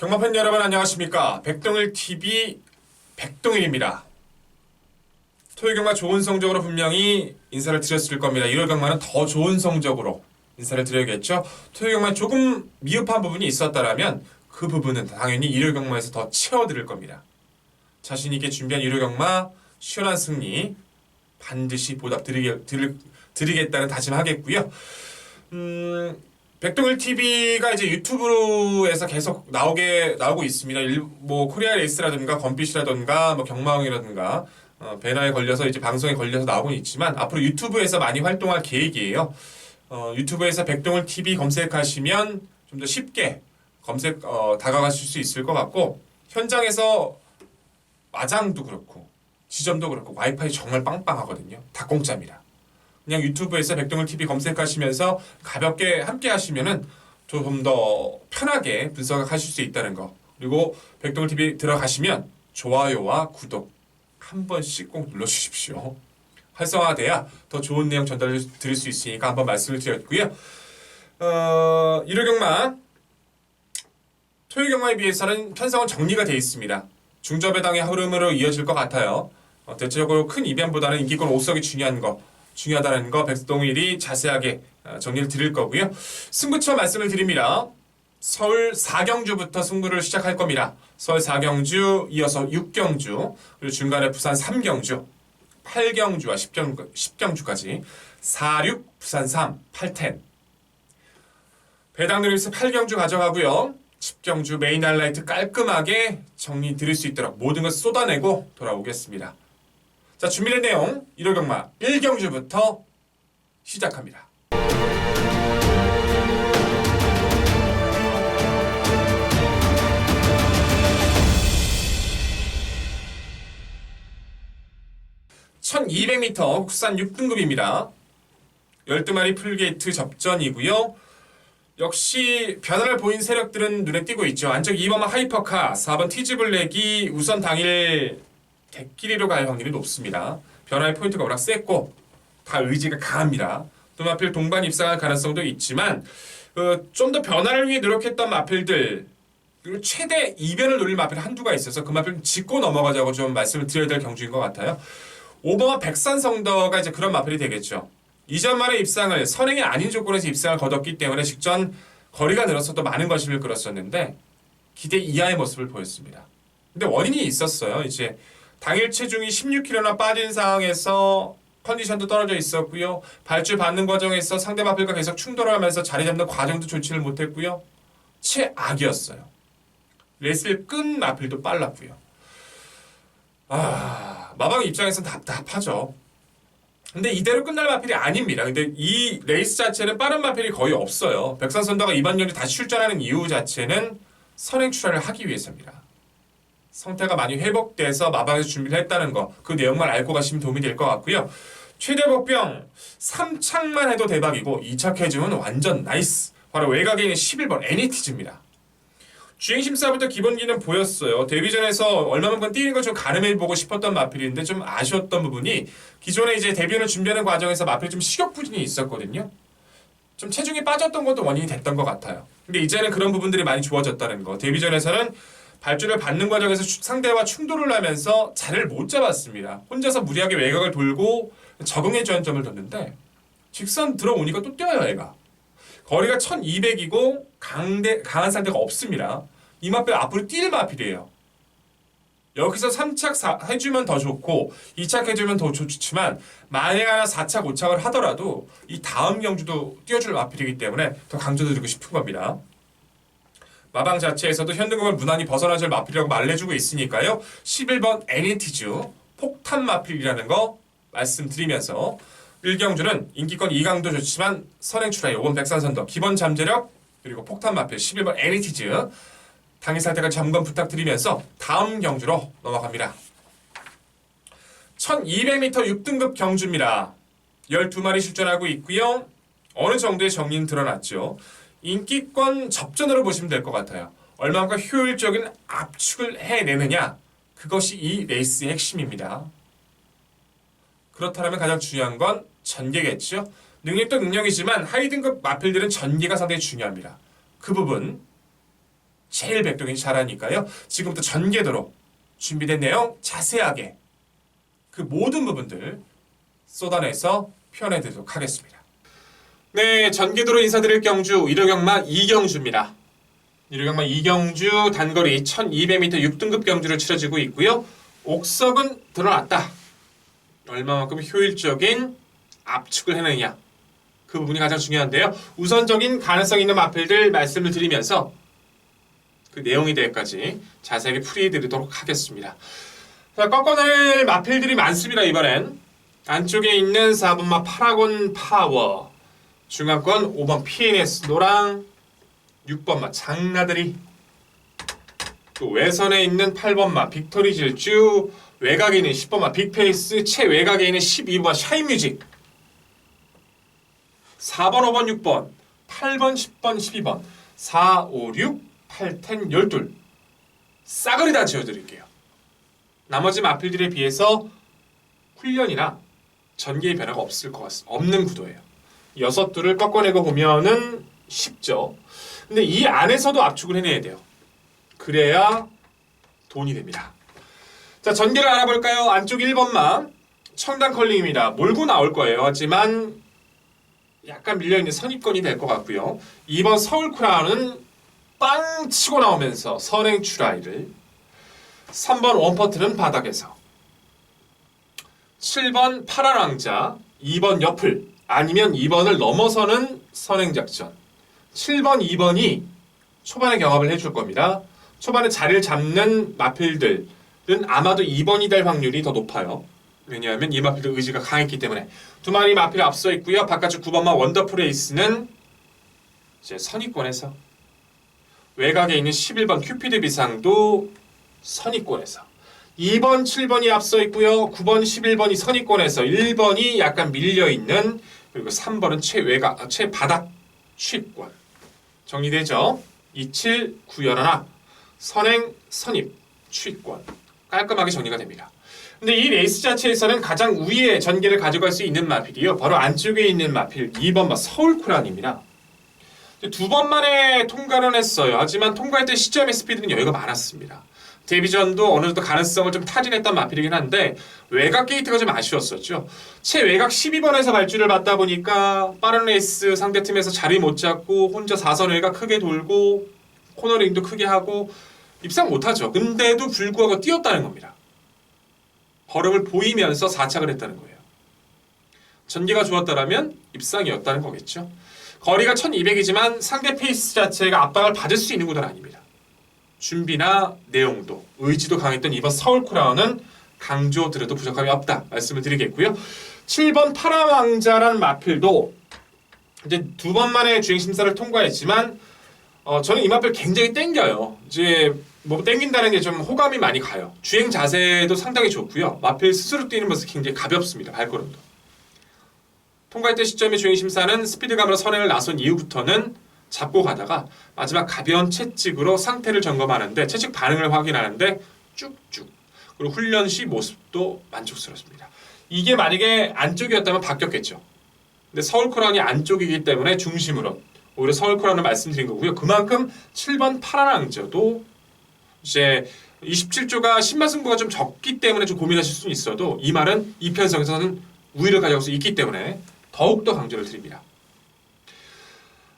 경마팬 여러분 안녕하십니까. 백동일TV 백동일입니다. 토요 경마 좋은 성적으로 분명히 인사를 드렸을 겁니다. 1월 경마는 더 좋은 성적으로 인사를 드려야겠죠. 토요 경마에 조금 미흡한 부분이 있었다면 그 부분은 당연히 1월 경마에서 더 채워드릴 겁니다. 자신있게 준비한 1월 경마 시원한 승리 반드시 보답드리겠다는 다짐하겠고요. 백동일TV가 이제 유튜브에서 계속 나오고 있습니다. 뭐 코리아 레이스라든가 건빛이라든가 뭐 경마왕이라든가 배너에 걸려서 이제 방송에 걸려서 나오고는 있지만 앞으로 유튜브에서 많이 활동할 계획이에요. 유튜브에서 백동일TV 검색하시면 좀 더 쉽게 다가가실 수 있을 것 같고, 현장에서 마장도 그렇고 지점도 그렇고 와이파이 정말 빵빵하거든요. 다 공짜입니다. 그냥 유튜브에서 백동일TV 검색하시면서 가볍게 함께 하시면은 좀 더 편하게 분석하실 수 있다는 거. 그리고 백동일TV 들어가시면 좋아요와 구독 한 번씩 꼭 눌러주십시오. 활성화돼야 더 좋은 내용 전달을 드릴 수 있으니까 한번 말씀을 드렸고요. 1월 경마 토요 경마에 비해서는 편성은 정리가 되어 있습니다. 중저배당의 흐름으로 이어질 것 같아요. 대체적으로 큰 이변보다는 인기권 5석이 중요하다는 거 백동일이 자세하게 정리를 드릴 거고요. 승부처 말씀을 드립니다. 서울 4경주부터 승부를 시작할 겁니다. 서울 4경주 이어서 6경주 그리고 중간에 부산 3경주 8경주와 10경주까지 4, 6, 부산 3, 8, 10 배당 늘리면서 8경주 가져가고요. 10경주 메인 하이라이트 깔끔하게 정리 드릴 수 있도록 모든 것을 쏟아내고 돌아오겠습니다. 자, 준비된 내용 1월 경마 1경주부터 시작합니다. (1200m) 국산 6등급입니다. 12마리 풀게이트 접전이고요. 역시 변화를 보인 세력들은 눈에 띄고 있죠. 안쪽 2번은 하이퍼카, 4번 티즈블랙이 우선 당일 객끼리로 갈 확률이 높습니다. 변화의 포인트가 워낙 셌고 다 의지가 강합니다. 또 마필 동반 입상할 가능성도 있지만 좀 더 변화를 위해 노력했던 마필들, 그리고 최대 이변을 노릴 마필 한두가 있어서 그 마필 짚고 넘어가자고 좀 말씀을 드려야 될 경주인 것 같아요. 5번은 백산성더가 이제 그런 마필이 되겠죠. 이전 말에 입상을 선행이 아닌 조건에서 입상을 거뒀기 때문에 직전 거리가 늘어서 또 많은 관심을 끌었었는데 기대 이하의 모습을 보였습니다. 근데 원인이 있었어요. 이제 당일 체중이 16kg나 빠진 상황에서 컨디션도 떨어져 있었고요. 발주 받는 과정에서 상대 마필과 계속 충돌을 하면서 자리 잡는 과정도 좋지를 못했고요. 최악이었어요. 레이스를 끈 마필도 빨랐고요. 마방 입장에서는 답답하죠. 근데 이대로 끝날 마필이 아닙니다. 근데 이 레이스 자체는 빠른 마필이 거의 없어요. 백산선더가 이번 연주 다시 출전하는 이유 자체는 선행 출하를 하기 위해서입니다. 상태가 많이 회복돼서 마방에서 준비를 했다는 거, 그 내용만 알고 가시면 도움이 될 것 같고요. 최대 복병 3착만 해도 대박이고 2착 해주면 완전 나이스. 바로 외곽에 있는 11번 애니티즈입니다. 주행심사부터 기본기는 보였어요. 데뷔전에서 얼마만큼 뛰는 걸 좀 가늠해보고 싶었던 마필인데 좀 아쉬웠던 부분이, 기존에 이제 데뷔를 준비하는 과정에서 마필이 좀 식욕부진이 있었거든요. 좀 체중이 빠졌던 것도 원인이 됐던 것 같아요. 근데 이제는 그런 부분들이 많이 좋아졌다는 거. 데뷔전에서는 발주를 받는 과정에서 상대와 충돌을 하면서 자리를 못 잡았습니다. 혼자서 무리하게 외곽을 돌고 적응해주는 점을 뒀는데 직선 들어오니까 또 뛰어요, 얘가. 거리가 1200이고 강한 상대가 없습니다. 이 마필 앞으로 뛸 마필이에요. 여기서 3착 해주면 더 좋고 2착 해주면 더 좋지만 만약 하나 4착, 5착을 하더라도 이 다음 경주도 뛰어줄 마필이기 때문에 더 강조드리고 싶은 겁니다. 마방 자체에서도 현등급을 무난히 벗어나줄 마필이라고 말해주고 있으니까요. 11번 애니티즈 폭탄 마필이라는 거 말씀드리면서 1경주는 인기권 2강도 좋지만 선행 출하에 5번 백산선더, 기본 잠재력, 그리고 폭탄 마필 11번 애니티즈 당일 상태까지 점검 부탁드리면서 다음 경주로 넘어갑니다. 1200m 6등급 경주입니다. 12마리 출전하고 있고요. 어느 정도의 정리는 드러났죠. 인기권 접전으로 보시면 될 것 같아요. 얼마만큼 효율적인 압축을 해내느냐, 그것이 이 레이스의 핵심입니다. 그렇다면 가장 중요한 건 전개겠죠. 능력도 능력이지만 하위 등급 마필들은 전개가 상당히 중요합니다. 그 부분 제일 백동이 잘하니까요. 지금부터 전개도로 준비된 내용 자세하게 그 모든 부분들 쏟아내서 표현해드리도록 하겠습니다. 네, 전개도로 인사드릴 경주 1호 경마 이경주입니다. 1호 경마 이경주 단거리 1200m 6등급 경주를 치러지고 있고요. 옥석은 드러났다. 얼마만큼 효율적인 압축을 해내느냐, 그 부분이 가장 중요한데요. 우선적인 가능성 있는 마필들 말씀을 드리면서 그 내용에 대해까지 자세하게 풀이해드리도록 하겠습니다. 자, 꺾어낼 마필들이 많습니다. 이번엔 안쪽에 있는 4번마 파라곤 파워, 중앙권 5번 PNS 노랑, 6번마 장나들이, 또 외선에 있는 8번마 빅토리 질주, 외곽에 있는 10번마 빅페이스, 최외곽에 있는 12번마 샤이뮤직, 4번, 5번, 6번, 8번, 10번, 12번, 4, 5, 6, 8, 10, 12 싸그리 다 지어드릴게요. 나머지 마필들에 비해서 훈련이나 전개의 변화가 없는 구도예요. 6둘을 꺾어내고 보면은 쉽죠. 근데 이 안에서도 압축을 해내야 돼요. 그래야 돈이 됩니다. 자, 전개를 알아볼까요? 안쪽 1번만 청단 컬링입니다. 몰고 나올 거예요. 하지만 약간 밀려있는 선입권이 될 것 같고요. 2번 서울 크라운은 빵 치고 나오면서 선행 추라이를, 3번 원퍼트는 바닥에서, 7번 파란 왕자, 2번 옆을, 아니면 2번을 넘어서는 선행작전. 7번, 2번이 초반에 경합을 해줄 겁니다. 초반에 자리를 잡는 마필들은 아마도 2번이 될 확률이 더 높아요. 왜냐하면 이 마필들 의지가 강했기 때문에. 두 마리 마필 앞서 있고요. 바깥쪽 9번마 원더풀 에이스는 이제 선입권에서, 외곽에 있는 11번 큐피드 비상도 선입권에서, 2번, 7번이 앞서 있고요. 9번, 11번이 선입권에서, 1번이 약간 밀려있는, 그리고 3번은 최외곽, 최바닥 취권. 정리되죠? 27, 9열하나 선행, 선입, 취권. 깔끔하게 정리가 됩니다. 근데 이 레이스 자체에서는 가장 우위에 전개를 가져갈 수 있는 마필이요, 바로 안쪽에 있는 마필 2번마 서울쿠란입니다. 두 번만에 통과를 했어요. 하지만 통과할 때 시점의 스피드는 여유가 많았습니다. 데뷔전도 어느 정도 가능성을 좀 타진했던 마필이긴 한데 외곽 게이트가 좀 아쉬웠었죠. 최외곽 12번에서 발주를 받다 보니까 빠른 레이스 상대팀에서 자리 못 잡고 혼자 4선 외곽 크게 돌고 코너링도 크게 하고 입상 못하죠. 근데도 불구하고 뛰었다는 겁니다. 걸음을 보이면서 4착을 했다는 거예요. 전개가 좋았다라면 입상이었다는 거겠죠. 거리가 1200이지만 상대 페이스 자체가 압박을 받을 수 있는 구도는 아닙니다. 준비나 내용도, 의지도 강했던 이번 서울 크라운은 강조드려도 부족함이 없다 말씀을 드리겠고요. 7번 파라왕자라는 마필도 이제 두 번만에 주행 심사를 통과했지만 저는 이 마필 굉장히 땡겨요. 이제 뭐 땡긴다는 게 좀 호감이 많이 가요. 주행 자세도 상당히 좋고요. 마필 스스로 뛰는 모습이 굉장히 가볍습니다. 발걸음도. 통과할 때 시점의 주행 심사는 스피드감으로 선행을 나선 이후부터는 잡고 가다가 마지막 가벼운 채찍으로 상태를 점검하는데, 채찍 반응을 확인하는데 쭉쭉, 그리고 훈련 시 모습도 만족스럽습니다. 이게 만약에 안쪽이었다면 바뀌었겠죠. 근데 서울 크라운이 안쪽이기 때문에 중심으로 오히려 서울 크라운을 말씀드린 거고요. 그만큼 7번 파란 왕자도 이제 27조가 신발 승부가 좀 적기 때문에 좀 고민하실 수는 있어도 이 말은 이 편성에서는 우위를 가져갈 수 있기 때문에 더욱더 강조를 드립니다.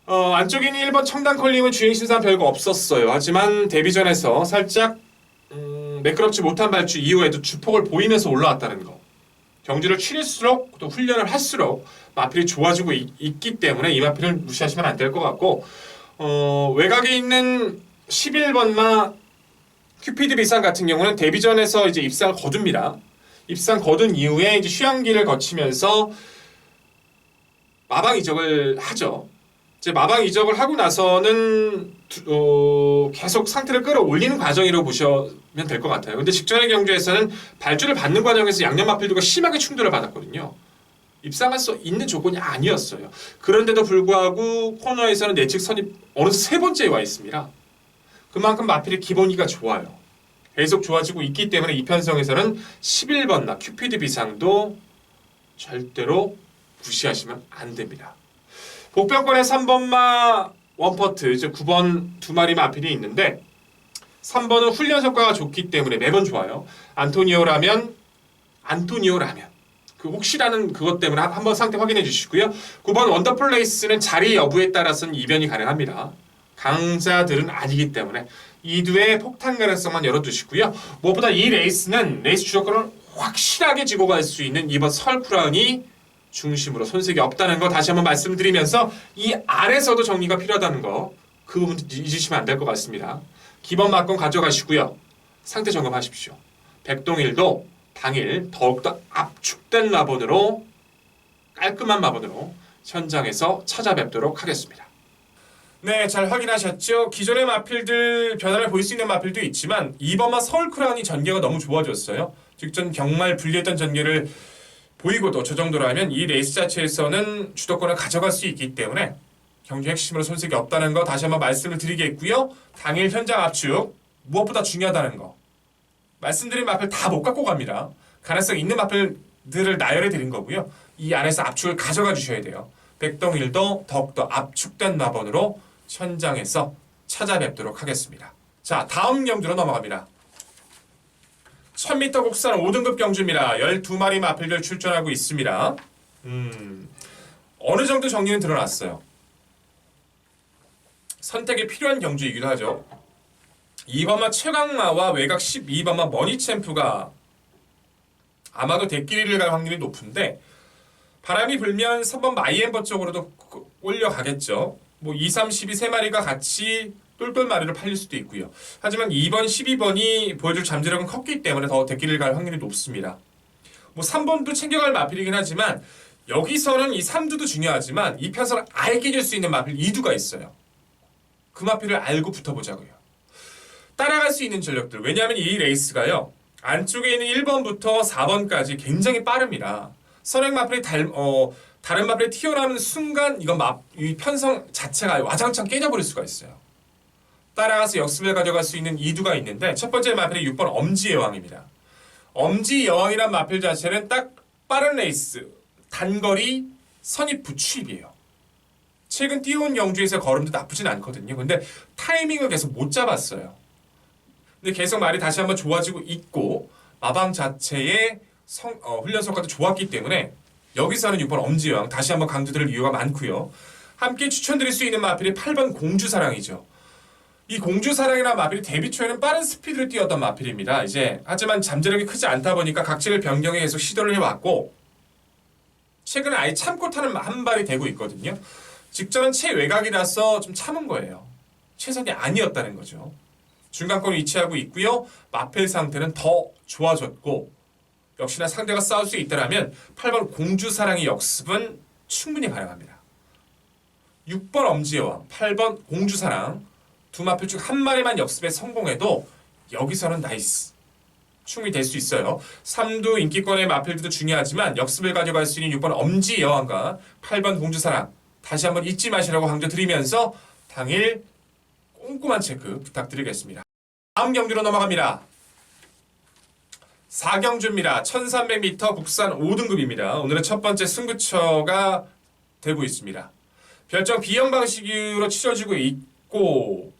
안쪽에 있는 1번 청단 컬링은 주행심사 별거 없었어요. 하지만 데뷔전에서 살짝 매끄럽지 못한 발주 이후에도 주폭을 보이면서 올라왔다는 거. 경주를 치를수록 또 훈련을 할수록 마필이 좋아지고 있기 때문에 이 마필을 무시하시면 안 될 것 같고, 외곽에 있는 11번마 큐피드 비상 같은 경우는 데뷔전에서 이제 입상을 거둡니다. 입상 거둔 이후에 이제 휴양기를 거치면서 마방 이적을 하죠. 이제 마방 이적을 하고 나서는 계속 상태를 끌어올리는 과정이라고 보시면 될 것 같아요. 근데 직전의 경주에서는 발주를 받는 과정에서 양념 마필들과 심하게 충돌을 받았거든요. 입상할 수 있는 조건이 아니었어요. 그런데도 불구하고 코너에서는 내측 선입 어느새 세 번째에 와 있습니다. 그만큼 마필의 기본기가 좋아요. 계속 좋아지고 있기 때문에 이 편성에서는 11번 나 큐피드 비상도 절대로 무시하시면 안 됩니다. 복병권의 3번마 원퍼트, 즉 9번 두 마리 마필이 있는데 3번은 훈련 성과가 좋기 때문에 매번 좋아요. 안토니오라면 그 혹시라는 그것 때문에 한번 상태 확인해 주시고요. 9번 원더플레이스는 자리 여부에 따라서는 이변이 가능합니다. 강자들은 아니기 때문에 이두의 폭탄 가능성만 열어두시고요. 무엇보다 이 레이스는 레이스 주도권을 확실하게 쥐고 갈 수 있는 이번 설크라운이 중심으로 손색이 없다는 거 다시 한번 말씀드리면서 이 안에서도 정리가 필요하다는 거 그 부분 잊으시면 안 될 것 같습니다. 기본 막건 가져가시고요. 상태 점검하십시오. 백동일도 당일 더욱더 압축된 마본으로 깔끔한 마본으로 현장에서 찾아뵙도록 하겠습니다. 네, 잘 확인하셨죠? 기존의 마필들 변화를 볼 수 있는 마필도 있지만 이번만 서울크라운이 전개가 너무 좋아졌어요. 직전 경말 불리했던 전개를 보이고도 저 정도라면 이 레이스 자체에서는 주도권을 가져갈 수 있기 때문에 경기 핵심으로 손색이 없다는 거 다시 한번 말씀을 드리겠고요. 당일 현장 압축 무엇보다 중요하다는 거 말씀드린 마필 다 못 갖고 갑니다. 가능성 있는 마필들을 나열해 드린 거고요. 이 안에서 압축을 가져가 주셔야 돼요. 백동일도 더욱더 압축된 마본으로 현장에서 찾아뵙도록 하겠습니다. 자, 다음 경주로 넘어갑니다. 1000m 국산 5등급 경주입니다. 12마리 마필들 출전하고 있습니다. 어느 정도 정리는 드러났어요. 선택이 필요한 경주이기도 하죠. 2번마 최강마와 외곽 12번마 머니챔프가 아마도 대끼리를 갈 확률이 높은데 바람이 불면 3번 마이엠버 쪽으로도 올려가겠죠. 뭐 2, 3, 12 세 마리가 같이 똘똘마리로 팔릴 수도 있고요. 하지만 2번, 12번이 보여줄 잠재력은 컸기 때문에 더 대끼리를 갈 확률이 높습니다. 뭐 3번도 챙겨갈 마필이긴 하지만 여기서는 이 3두도 중요하지만 이 편선을 아예 깨질 수 있는 마필 2두가 있어요. 그 마필을 알고 붙어보자고요. 따라갈 수 있는 전력들. 왜냐하면 이 레이스가요. 안쪽에 있는 1번부터 4번까지 굉장히 빠릅니다. 선행 마필이 다른 마필이 튀어나오는 순간 이 편성 자체가 와장창 깨져버릴 수가 있어요. 따라가서 역습을 가져갈 수 있는 2두가 있는데 첫 번째 마필이 6번 엄지여왕입니다. 엄지여왕이란 마필 자체는 딱 빠른 레이스, 단거리, 선입 부추입이에요. 최근 뛰어온 경주에서 걸음도 나쁘진 않거든요. 근데 타이밍을 계속 못 잡았어요. 근데 계속 말이 다시 한번 좋아지고 있고 마방 자체의 훈련 성과도 좋았기 때문에 여기서는 6번 엄지여왕 다시 한번 강조드릴 이유가 많고요. 함께 추천드릴 수 있는 마필이 8번 공주사랑이죠. 이 공주사랑이라는 마필이 데뷔 초에는 빠른 스피드를 뛰었던 마필입니다. 하지만 잠재력이 크지 않다 보니까 각질을 변경해 계속 시도를 해왔고 최근에 아예 참고 타는 한 발이 되고 있거든요. 직전은 최외곽이라서 좀 참은 거예요. 최선이 아니었다는 거죠. 중간권을 위치하고 있고요. 마필 상태는 더 좋아졌고 역시나 상대가 싸울 수 있다면 8번 공주사랑의 역습은 충분히 가능합니다. 6번 엄지여왕, 8번 공주사랑 두 마필 중 한 마리만 역습에 성공해도 여기서는 나이스. 충분히 될 수 있어요. 3두 인기권의 마필들도 중요하지만 역습을 가져갈 수 있는 6번 엄지여왕과 8번 공주사랑 다시 한번 잊지 마시라고 강조드리면서 당일 꼼꼼한 체크 부탁드리겠습니다. 다음 경주로 넘어갑니다. 4경주입니다. 1300m 국산 5등급입니다. 오늘은 첫 번째 승부처가 되고 있습니다. 별정 B형 방식으로 치러지고 있고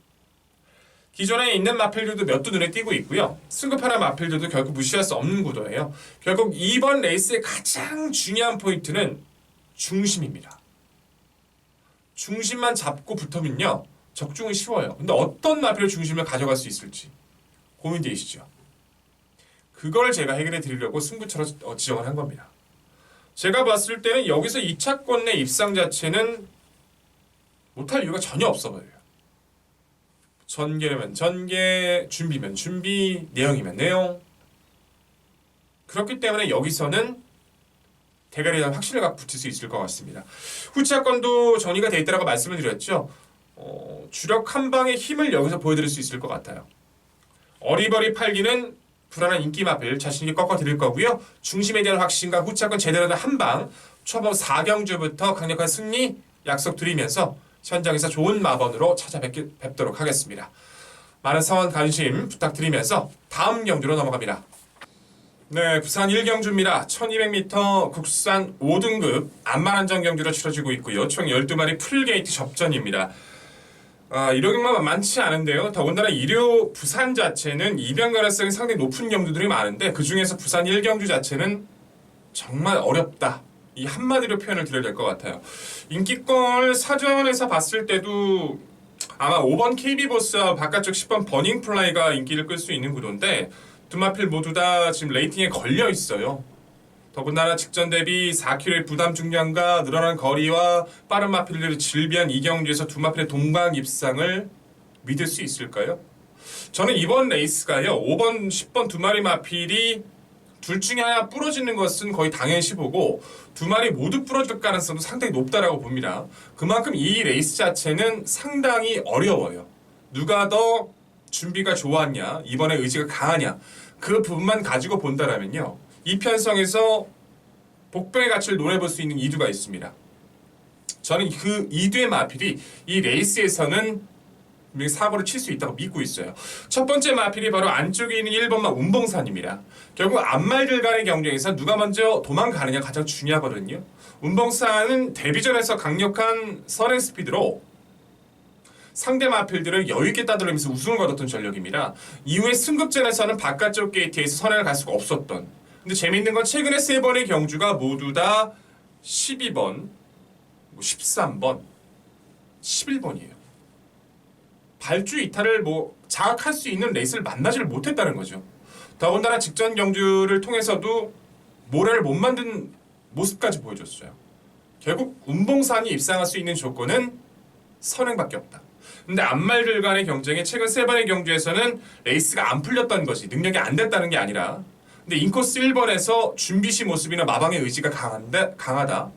기존에 있는 마필들도 몇 두 눈에 띄고 있고요. 승급하는 마필들도 결국 무시할 수 없는 구도예요. 결국 이번 레이스의 가장 중요한 포인트는 중심입니다. 중심만 잡고 붙으면요. 적중은 쉬워요. 근데 어떤 마필의 중심을 가져갈 수 있을지 고민되시죠? 그걸 제가 해결해 드리려고 승부처로 지정을 한 겁니다. 제가 봤을 때는 여기서 2차권 내 입상 자체는 못할 이유가 전혀 없어 보여요. 전개면 전개, 준비면 준비, 내용이면 내용. 그렇기 때문에 여기서는 대가리에 대한 확신을 붙일 수 있을 것 같습니다. 후차권도 정리가 돼 있다고 말씀을 드렸죠. 주력 한 방의 힘을 여기서 보여드릴 수 있을 것 같아요. 어리버리 팔기는 불안한 인기 마필 자신있게 꺾어드릴 거고요. 중심에 대한 확신과 후차권 제대로 된 한방 초반 4경주부터 강력한 승리 약속드리면서 현장에서 좋은 마번으로 찾아뵙도록 하겠습니다. 많은 성원 관심 부탁드리면서 다음 경주로 넘어갑니다. 네, 부산 1경주입니다. 1200m 국산 5등급 안만안전 경주로 치러지고 있고요. 총 12마리 풀게이트 접전입니다. 이료 경마 많지 않은데요. 더군다나 일요 부산 자체는 이변 가능성이 상당히 높은 경주들이 많은데 그 중에서 부산 1경주 자체는 정말 어렵다. 이 한마디로 표현을 드려야 될 것 같아요. 인기권을 사전에서 봤을 때도 아마 5번 KB보스와 바깥쪽 10번 버닝플라이가 인기를 끌 수 있는 구도인데 두 마필 모두 다 지금 레이팅에 걸려 있어요. 더군다나 직전 대비 4km의 부담 중량과 늘어난 거리와 빠른 마필들이 질비한 이 경주에서 두 마필의 동방 입상을 믿을 수 있을까요? 저는 이번 레이스가요. 5번, 10번 두 마리 마필이 둘 중에 하나 부러지는 것은 거의 당연시 보고 두 마리 모두 부러질 가능성도 상당히 높다라고 봅니다. 그만큼 이 레이스 자체는 상당히 어려워요. 누가 더 준비가 좋았냐, 이번에 의지가 강하냐 그 부분만 가지고 본다라면요. 이 편성에서 복병의 가치를 노려볼 수 있는 이두가 있습니다. 저는 그 이두의 마필이 이 레이스에서는 사고를 칠 수 있다고 믿고 있어요. 첫 번째 마필이 바로 안쪽에 있는 1번마 운봉산입니다. 결국 앞말들 간의 경쟁에서 누가 먼저 도망가느냐 가장 중요하거든요. 운봉산은 데뷔전에서 강력한 선행 스피드로 상대 마필들을 여유있게 따돌리면서 우승을 거뒀던 전력입니다. 이후에 승급전에서는 바깥쪽 게이트에서 선행을 갈 수가 없었던. 근데 재밌는 건 최근에 세 번의 경주가 모두 다 12번, 13번, 11번이에요. 발주 이탈을 자각할 수 있는 레이스를 만나지를 못했다는 거죠. 더군다나 직전 경주를 통해서도 모래를 못 만든 모습까지 보여줬어요. 결국 운봉산이 입상할 수 있는 조건은 선행밖에 없다. 근데 앞말들 간의 경쟁에 최근 세 번의 경주에서는 레이스가 안 풀렸다는 것이 능력이 안 됐다는 게 아니라 근데 인코스 1번에서 준비시 모습이나 마방의 의지가 강하다.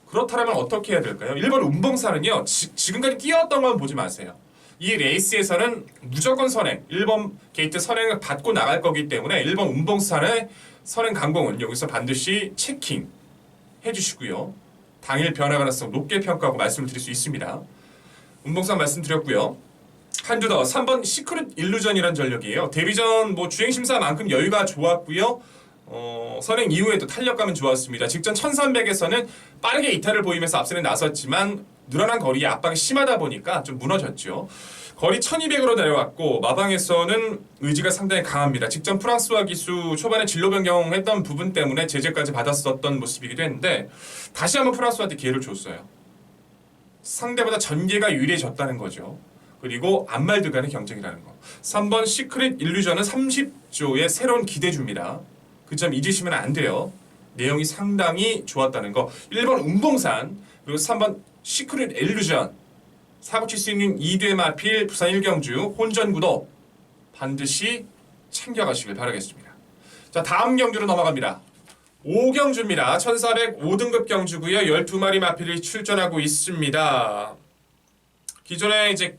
그렇다면 어떻게 해야 될까요? 1번 운봉산은요. 지금까지 뛰어왔던 건 보지 마세요. 이 레이스에서는 무조건 선행, 1번 게이트 선행을 받고 나갈 거기 때문에 1번 운봉산의 선행 강공은 여기서 반드시 체킹 해주시고요. 당일 변화 가능성 높게 평가하고 말씀을 드릴 수 있습니다. 운봉산 말씀드렸고요. 한주 더 3번 시크릿 일루전이라는 전력이에요. 데뷔전 주행심사만큼 여유가 좋았고요. 선행 이후에도 탄력감은 좋았습니다. 직전 1300에서는 빠르게 이탈을 보이면서 앞선에 나섰지만 늘어난 거리의 압박이 심하다 보니까 좀 무너졌죠. 거리 1200으로 내려왔고 마방에서는 의지가 상당히 강합니다. 직전 프랑스와 기수 초반에 진로 변경했던 부분 때문에 제재까지 받았었던 모습이기도 했는데 다시 한번 프랑스한테 기회를 줬어요. 상대보다 전개가 유리해졌다는 거죠. 그리고 앞말들 간의 경쟁이라는 거. 3번 시크릿 일루전은 30조의 새로운 기대줍니다. 그 점 잊으시면 안 돼요. 내용이 상당히 좋았다는 거. 1번 운봉산 그리고 3번 시크릿 일루전 사고 칠 수 있는 2대 마필 부산 1경주 혼전구도 반드시 챙겨가시길 바라겠습니다. 자, 다음 경주로 넘어갑니다. 5경주입니다. 1405등급 경주고요. 12마리 마필이 출전하고 있습니다. 기존에 이제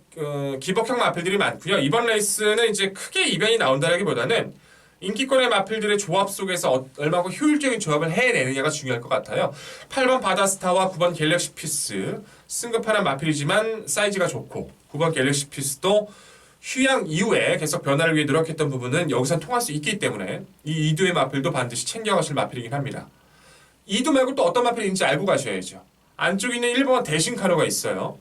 기복형 마필들이 많고요. 이번 레이스는 이제 크게 이변이 나온다기보다는 인기권의 마필들의 조합 속에서 얼마나 효율적인 조합을 해내느냐가 중요할 것 같아요. 8번 바다스타와 9번 갤럭시 피스 승급하는 마필이지만 사이즈가 좋고 9번 갤럭시 피스도 휴양 이후에 계속 변화를 위해 노력했던 부분은 여기서 통할 수 있기 때문에 이 이두의 마필도 반드시 챙겨가실 마필이긴 합니다. 이두 말고 또 어떤 마필인지 알고 가셔야죠. 안쪽에 있는 1번 대신 카로가 있어요.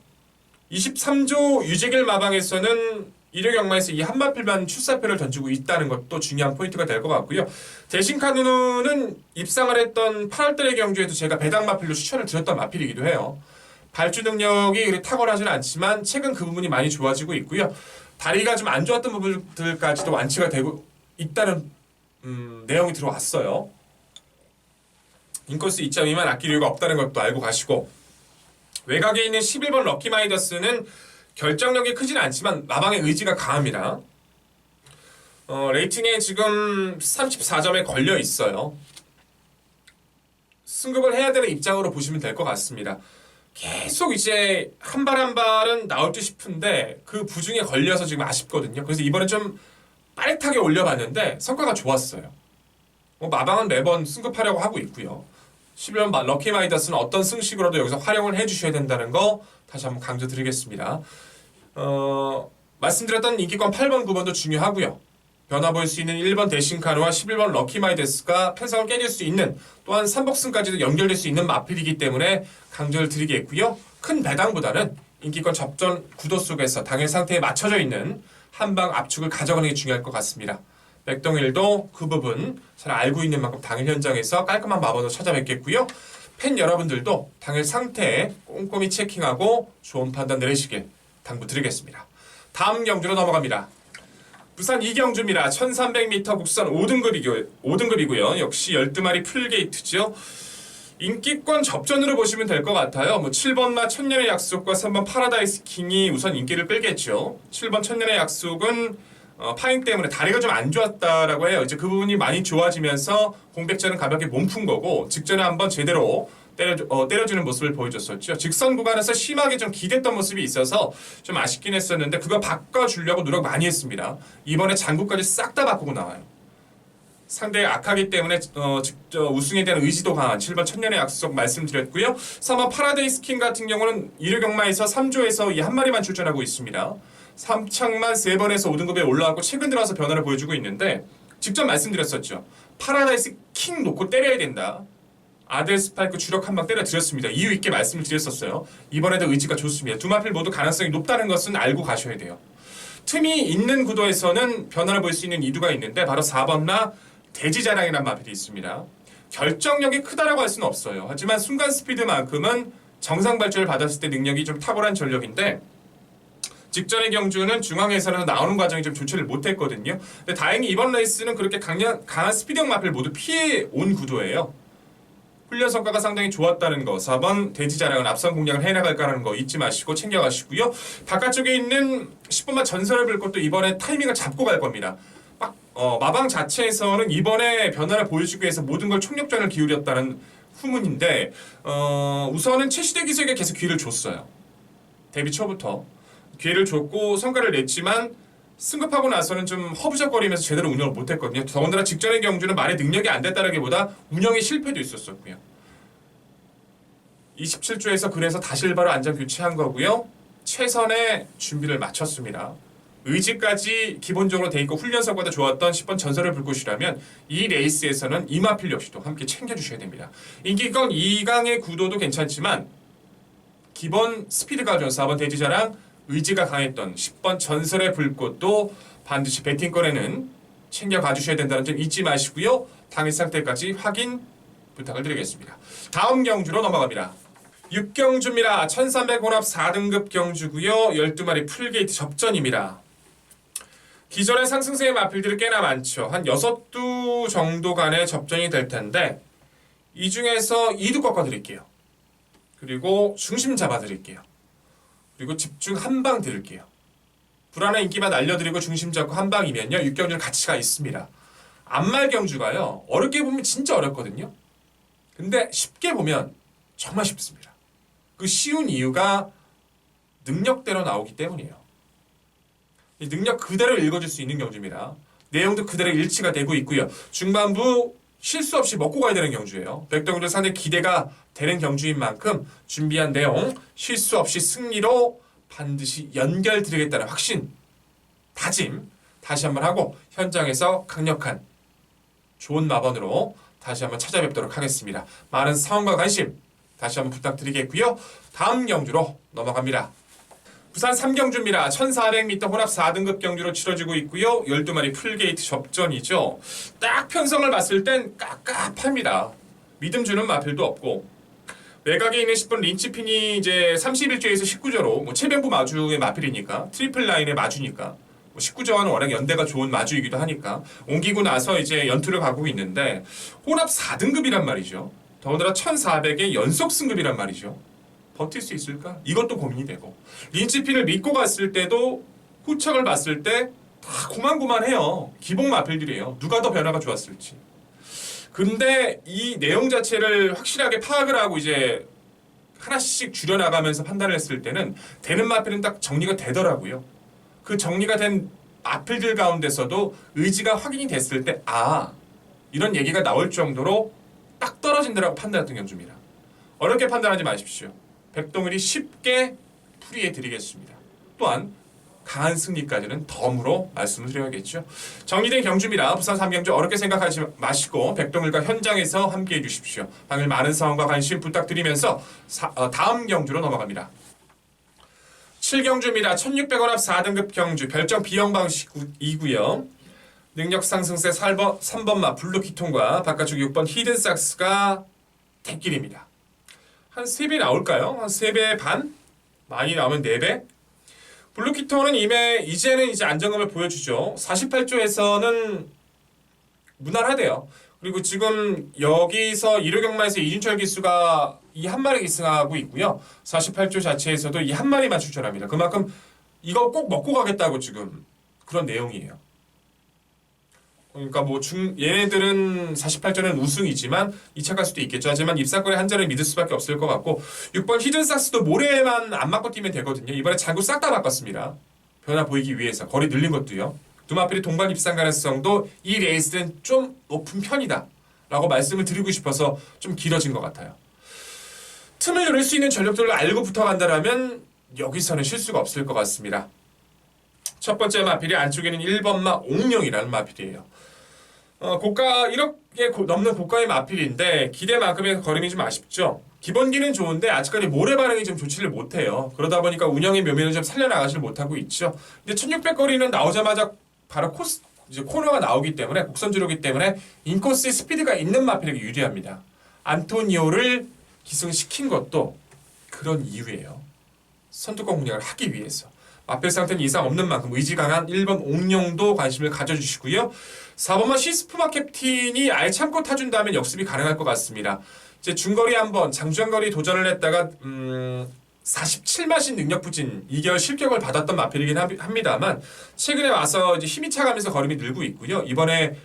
23조 유재길 마방에서는 1회 경마에서 이 한 마필만 출사표를 던지고 있다는 것도 중요한 포인트가 될 것 같고요. 대신 카누는 입상을 했던 8월달의 경주에도 제가 배당 마필로 추천을 드렸던 마필이기도 해요. 발주 능력이 그리 탁월하지는 않지만 최근 그 부분이 많이 좋아지고 있고요. 다리가 좀 안 좋았던 부분들까지도 완치가 되고 있다는 내용이 들어왔어요. 인코스 2.2만 아낄 이유가 없다는 것도 알고 가시고 외곽에 있는 11번 럭키마이더스는 결정력이 크진 않지만 마방의 의지가 강합니다. 레이팅에 지금 34점에 걸려 있어요. 승급을 해야 되는 입장으로 보시면 될 것 같습니다. 계속 이제 한 발 한 발은 나올 듯 싶은데 그 부중에 걸려서 지금 아쉽거든요. 그래서 이번에 좀 빠릿하게 올려봤는데 성과가 좋았어요. 마방은 매번 승급하려고 하고 있고요. 11번 럭키마이더스는 어떤 승식으로도 여기서 활용을 해주셔야 된다는 거 다시 한번 강조드리겠습니다. 말씀드렸던 인기권 8번, 9번도 중요하고요. 변화 보일 수 있는 1번 대신카누와 11번 럭키마이더스가 편성을 깨질 수 있는 또한 3복승까지도 연결될 수 있는 마필이기 때문에 강조를 드리겠고요. 큰 배당보다는 인기권 접전 구도 속에서 당일 상태에 맞춰져 있는 한방 압축을 가져가는 게 중요할 것 같습니다. 백동일도 그 부분 잘 알고 있는 만큼 당일 현장에서 깔끔한 마법으로 찾아뵙겠고요. 팬 여러분들도 당일 상태에 꼼꼼히 체킹하고 좋은 판단 내리시길 당부드리겠습니다. 다음 경주로 넘어갑니다. 부산 이경주입니다. 1300m 국산 5등급이고요. 역시 12마리 풀게이트죠. 인기권 접전으로 보시면 될 것 같아요. 7번마 천년의 약속과 3번 파라다이스 킹이 우선 인기를 끌겠죠. 7번 천년의 약속은 파행 때문에 다리가 좀 안 좋았다라고 해요. 이제 그 부분이 많이 좋아지면서 공백전은 가볍게 몸푼 거고 직전에 한번 제대로 때려주는 모습을 보여줬었죠. 직선 구간에서 심하게 좀 기댔던 모습이 있어서 좀 아쉽긴 했었는데 그거 바꿔주려고 노력 많이 했습니다. 이번에 장구까지 싹 다 바꾸고 나와요. 상대가 악하기 때문에 우승에 대한 의지도 강한 7번 천년의 약속 말씀드렸고요. 3번 파라데이스 킹 같은 경우는 1회 경마에서 3조에서 이 한 마리만 출전하고 있습니다. 3창만 3번에서 5등급에 올라왔고 최근 들어서 변화를 보여주고 있는데 직접 말씀드렸었죠. 파라다이스 킹 놓고 때려야 된다. 아델 스파이크 주력 한 방 때려드렸습니다. 이유 있게 말씀을 드렸었어요. 이번에도 의지가 좋습니다. 두 마필 모두 가능성이 높다는 것은 알고 가셔야 돼요. 틈이 있는 구도에서는 변화를 볼 수 있는 이유가 있는데 바로 4번나 대지자랑이라는 마필이 있습니다. 결정력이 크다라고 할 수는 없어요. 하지만 순간 스피드만큼은 정상 발주를 받았을 때 능력이 좀 탁월한 전력인데 직전의 경주는 중앙에서는 나오는 과정이 좀 조치를 못했거든요. 근데 다행히 이번 레이스는 그렇게 강한 스피드형 마필 모두 피해 온 구도예요. 훈련 성과가 상당히 좋았다는 거, 4번 대지자랑은 앞선 공략을 해나갈까라는 거 잊지 마시고 챙겨가시고요. 바깥쪽에 있는 10번만 전설을 볼 것도 이번에 타이밍을 잡고 갈 겁니다. 마방 자체에서는 이번에 변화를 보여주기 위해서 모든 걸 총력전을 기울였다는 후문인데 우선은 최시대 기수에게 계속 기회를 줬어요. 데뷔 초부터 기회를 줬고 성과를 냈지만 승급하고 나서는 좀 허부적거리면서 제대로 운영을 못했거든요. 더군다나 직전의 경주는 말의 능력이 안 됐다라기보다 운영의 실패도 있었었고요. 27조에서 그래서 다시 일바로 안전 교체한 거고요. 최선의 준비를 마쳤습니다. 의지까지 기본적으로 돼 있고 훈련 성과도 좋았던 10번 전설을 불 곳이라면 이 레이스에서는 이마필 역시도 함께 챙겨주셔야 됩니다. 인기권 2강의 구도도 괜찮지만 기본 스피드가 좋은 4번 대지자랑 의지가 강했던 10번 전설의 불꽃도 반드시 배팅권에는 챙겨가 주셔야 된다는 점 잊지 마시고요. 당일 상태까지 확인 부탁을 드리겠습니다. 다음 경주로 넘어갑니다. 6경주입니다. 1300 혼합 4등급 경주고요. 12마리 풀게이트 접전입니다. 기존의 상승세의 마필들이 꽤나 많죠. 한 6두 정도 간의 접전이 될 텐데 이 중에서 2두 꺾어드릴게요. 그리고 중심 잡아드릴게요. 그리고 집중 한 방 드릴게요. 불안한 인기만 알려드리고 중심 잡고 한 방이면요. 6경주는 가치가 있습니다. 안말 경주가요. 어렵게 보면 진짜 어렵거든요. 근데 쉽게 보면 정말 쉽습니다. 그 쉬운 이유가 능력대로 나오기 때문이에요. 이 능력 그대로 읽어줄 수 있는 경주입니다. 내용도 그대로 일치가 되고 있고요. 중반부 실수 없이 먹고 가야 되는 경주예요. 백동들 상대 기대가 되는 경주인 만큼 준비한 내용 실수 없이 승리로 반드시 연결드리겠다는 확신, 다짐 다시 한번 하고 현장에서 강력한 좋은 마번으로 다시 한번 찾아뵙도록 하겠습니다. 많은 사랑과 관심 다시 한번 부탁드리겠고요. 다음 경주로 넘어갑니다. 부산 3경주입니다. 1400m 혼합 4등급 경주로 치러지고 있고요. 12마리 풀게이트 접전이죠. 딱 편성을 봤을 땐 깝깝합니다. 믿음 주는 마필도 없고 외곽에 있는 10번 린치핀이 이제 31조에서 19조로 최병부 마주의 마필이니까 트리플 라인의 마주니까 19조와는 워낙 연대가 좋은 마주이기도 하니까 옮기고 나서 이제 연투를 가고 있는데 혼합 4등급이란 말이죠. 더군다나 1400의 연속 승급이란 말이죠. 버틸 수 있을까? 이것도 고민이 되고 린치핀을 믿고 갔을 때도 후척을 봤을 때 다 고만고만해요. 기본 마필들이에요. 누가 더 변화가 좋았을지. 근데 이 내용 자체를 확실하게 파악을 하고 이제 하나씩 줄여나가면서 판단을 했을 때는 되는 마필은 딱 정리가 되더라고요. 그 정리가 된 마필들 가운데서도 의지가 확인이 됐을 때 이런 얘기가 나올 정도로 딱 떨어진다라고 판단했던 경주입니다. 어렵게 판단하지 마십시오. 백동일이 쉽게 풀이해드리겠습니다. 또한 강한 승리까지는 덤으로 말씀을 드려야겠죠. 정리된 경주입니다. 부산 3경주 어렵게 생각하지 마시고 백동일과 현장에서 함께해 주십시오. 당일 많은 사랑과 관심 부탁드리면서 다음 경주로 넘어갑니다. 7경주입니다. 1600원 앞 4등급 경주 별정 B형 방식이고요. 능력 상승세 3번마 블루키톤과 바깥쪽 6번 히든삭스가 대길입니다. 한 3배 나올까요? 한 3배 반? 많이 나오면 4배? 블루키톤은 이제는 이제 안정감을 보여주죠. 48조에서는 무난하대요. 그리고 지금 여기서 1호 경마에서 이준철 기수가 이 한 마리 기승하고 있고요. 48조 자체에서도 이 한 마리만 출전합니다. 그만큼 이거 꼭 먹고 가겠다고 지금 그런 내용이에요. 그러니까 뭐 얘네들은 48조는 우승이지만 2차 갈 수도 있겠죠. 하지만 입상권의 한자를 믿을 수밖에 없을 것 같고 6번 히든삭스도 모래만 안 맞고 뛰면 되거든요. 이번에 장구 싹 다 바꿨습니다. 변화 보이기 위해서 거리 늘린 것도요. 두마필이 동반 입상 가능성도 이 레이스는 좀 높은 편이다 라고 말씀을 드리고 싶어서 좀 길어진 것 같아요. 틈을 노릴 수 있는 전력들을 알고 붙어간다면 여기서는 실수가 없을 것 같습니다. 첫 번째 마필이 안쪽에는 1번마 옥룡이라는 마필이에요. 고가 1억 넘는 고가의 마필인데 기대만큼의 걸음이 좀 아쉽죠. 기본기는 좋은데 아직까지 모래 반응이 좀 좋지를 못해요. 그러다 보니까 운영의 묘미를 좀 살려나가지 못하고 있죠. 근데 1600거리는 나오자마자 바로 이제 코너가 나오기 때문에 곡선주로기 때문에 인코스의 스피드가 있는 마필에게 유리합니다. 안토니오를 기승시킨 것도 그런 이유예요. 선두권 공략을 하기 위해서. 마필 상태는 이상 없는 만큼 의지 강한 1번 옥룡도 관심을 가져주시고요. 4번만 시스프마 캡틴이 아예 참고 타준다면 역습이 가능할 것 같습니다. 이제 중거리 한번 장중거리 도전을 했다가 47마신 능력 부진 2개월 실격을 받았던 마필이긴 합니다만 최근에 와서 이제 힘이 차가면서 걸음이 늘고 있고요. 이번에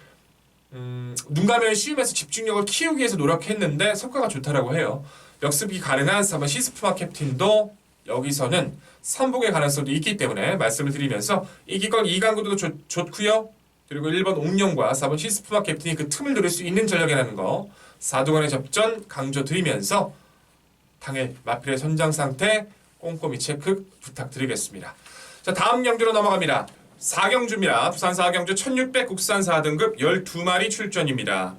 눈 감을 씌우면서 집중력을 키우기 위해서 노력했는데 성과가 좋다라고 해요. 역습이 가능한 4번 시스프마 캡틴도 여기서는 선복의 가능성도 있기 때문에 말씀을 드리면서 이기권 2강구도 좋고요. 그리고 1번 옥룡과 4번 시스프마 캡틴이 그 틈을 노릴 수 있는 전력이라는 거 4두간의 접전 강조드리면서 당일 마필의 선장 상태 꼼꼼히 체크 부탁드리겠습니다. 자, 다음 경주로 넘어갑니다. 4경주입니다. 부산 4경주 1600 국산 4등급 12마리 출전입니다.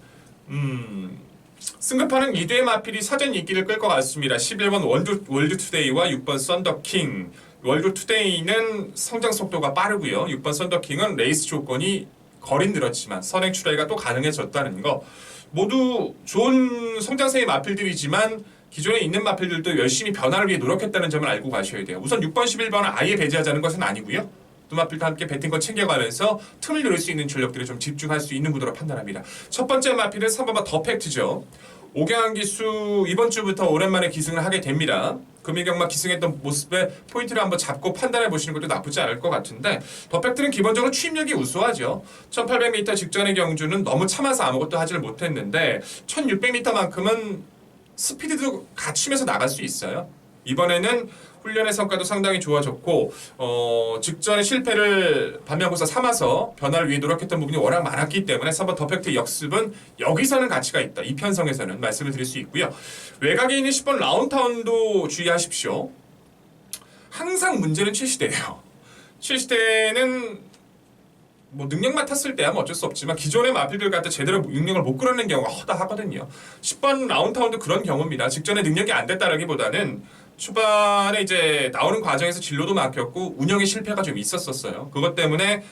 승급하는 2대의 마필이 사전 인기를 끌 것 같습니다. 11번 월드투데이와 6번 썬더킹. 월드투데이는 성장 속도가 빠르고요. 6번 썬더킹은 레이스 조건이 거린 늘었지만 선행 출하기가 또 가능해졌다는 거. 모두 좋은 성장세의 마필들이지만 기존에 있는 마필들도 열심히 변화를 위해 노력했다는 점을 알고 가셔야 돼요. 우선 6번, 11번은 아예 배제하자는 것은 아니고요. 두 마필과 함께 배팅권 챙겨가면서 틈을 노릴 수 있는 전력들에 좀 집중할 수 있는 구도로 판단합니다. 첫 번째 마필은 3번마 더 팩트죠. 오경환 기수 이번 주부터 오랜만에 기승을 하게 됩니다. 금일경마 기승했던 모습에 포인트를 한번 잡고 판단해 보시는 것도 나쁘지 않을 것 같은데 더 팩트는 기본적으로 추임력이 우수하죠. 1800m 직전의 경주는 너무 참아서 아무것도 하지를 못했는데 1600m만큼은 스피드도 갖추면서 나갈 수 있어요. 이번에는 훈련의 성과도 상당히 좋아졌고 직전의 실패를 반면교사 삼아서 변화를 위해 노력했던 부분이 워낙 많았기 때문에 3번 더 팩트 역습은 여기서는 가치가 있다. 이 편성에서는 말씀을 드릴 수 있고요. 외곽에 있는 10번 라운타운도 주의하십시오. 항상 문제는 7시대예요. 7시대는 뭐 능력만 탔을 때야 뭐 어쩔 수 없지만 기존의 마필들 같은 제대로 능력을 못 끌어낸 경우가 허다하거든요. 10번 라운타운도 그런 경우입니다. 직전에 능력이 안 됐다라기보다는 초반에 이제 나오는 과정에서 진로도 막혔고 운영의 실패가 좀 있었어요. 그것 때문에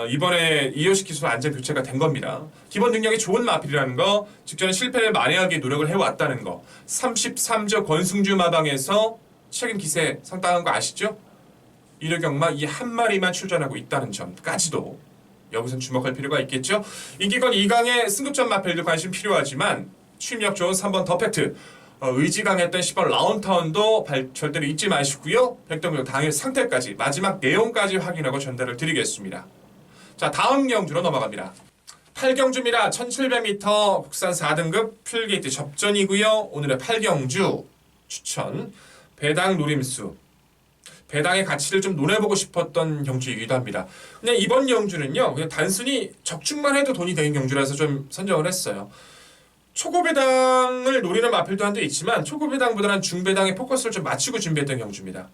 이번에 이효식 기수 안전 교체가 된 겁니다. 기본 능력이 좋은 마필이라는 거, 직전에 실패를 만회하기 노력을 해왔다는 거, 33조 권승주 마방에서 최근 기세 상당한 거 아시죠? 1호 경마 이 한 마리만 출전하고 있다는 점까지도 여기선 주목할 필요가 있겠죠. 인기권 2강의 승급전 마필도 관심 필요하지만 취임력 좋은 3번 더 팩트, 의지 강했던 10번 라운타운도 절대로 잊지 마시고요. 백동경 당일 상태까지 마지막 내용까지 확인하고 전달을 드리겠습니다. 자, 다음 경주로 넘어갑니다. 8경주입니다. 1700m 국산 4등급 풀게이트 접전이고요. 오늘의 8경주 추천 배당 노림수. 배당의 가치를 좀 논해보고 싶었던 경주이기도 합니다. 그냥 이번 경주는요, 그냥 단순히 적중만 해도 돈이 되는 경주라서 좀 선정을 했어요. 초고배당을 노리는 마필도 한데 있지만 초고배당보다는 중배당에 포커스를 좀 맞추고 준비했던 경주입니다.